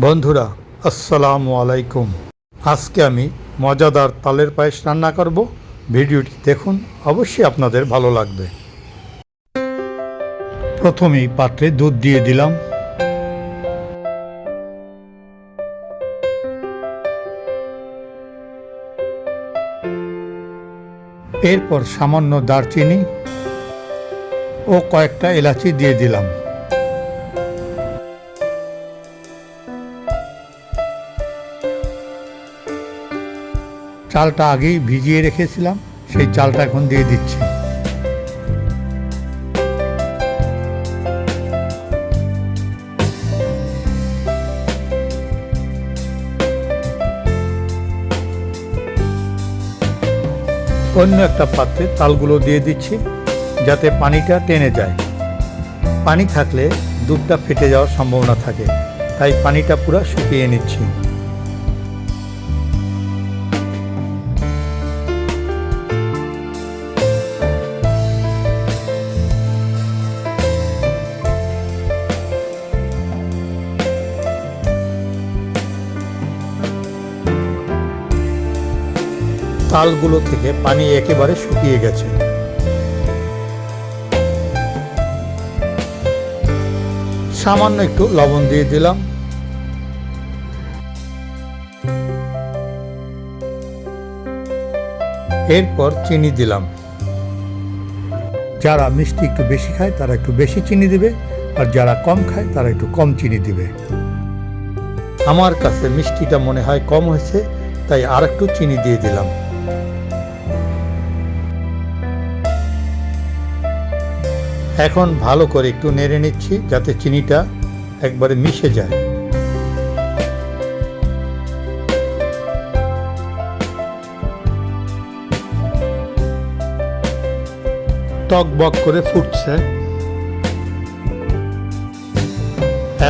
বন্ধুরা আসসালামু আলাইকুম। আজকে আমি মজাদার তালের পায়েস রান্না করব। ভিডিওটি দেখুন, অবশ্যই আপনাদের ভালো লাগবে। প্রথমেই পাত্রে দুধ দিয়ে দিলাম। এরপর সামান্য দারচিনি ও কয়েকটা এলাচি দিয়ে দিলাম। চালটা আগেই ভিজিয়ে রেখেছিলাম, সেই চালটা এখন দিয়ে দিচ্ছি। অন্য একটা পাত্রে তালগুলো দিয়ে দিচ্ছি যাতে পানিটা টেনে যায়। পানি থাকলে দুধটা ফেটে যাওয়ার সম্ভাবনা থাকে, তাই পানিটা পুরো শুকিয়ে নিচ্ছি। তালগুলো থেকে পানি একেবারে শুকিয়ে গেছে। সামান্য একটু লবণ দিয়ে দিলাম। এরপর চিনি দিলাম। যারা মিষ্টি একটু বেশি খায় তারা একটু বেশি চিনি দিবে, আর যারা কম খায় তারা একটু কম চিনি দিবে। আমার কাছে মিষ্টিটা মনে হয় কম হয়েছে, তাই আর একটু চিনি দিয়ে দিলাম। এখন ভালো করে একটু নেড়ে নিচ্ছি যাতে চিনিটা একবারে মিশে যায়। টকবক করে ফুটছে।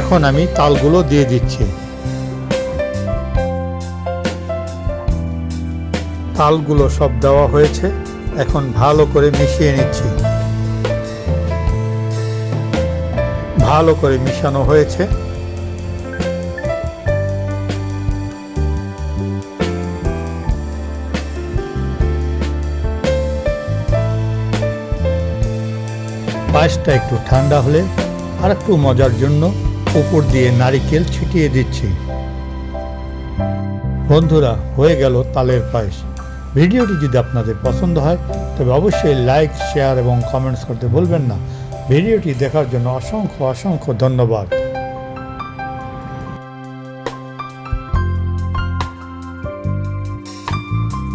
এখন আমি তালগুলো দিয়ে দিচ্ছি। তালগুলো সব দেওয়া হয়েছে, এখন ভালো করে মিশিয়ে নিচ্ছি। ভালো করে মিশানো হয়েছে। পায়েসটা একটু ঠান্ডা হলে আর একটু মজার জন্য উপর দিয়ে নারিকেল ছিটিয়ে দিচ্ছি। বন্ধুরা, হয়ে গেল তালের পায়েস। ভিডিওটি যদি আপনাদের পছন্দ হয় তবে অবশ্যই লাইক, শেয়ার এবং কমেন্টস করতে ভুলবেন না। ভিডিওটি দেখার জন্য অসংখ্য ধন্যবাদ।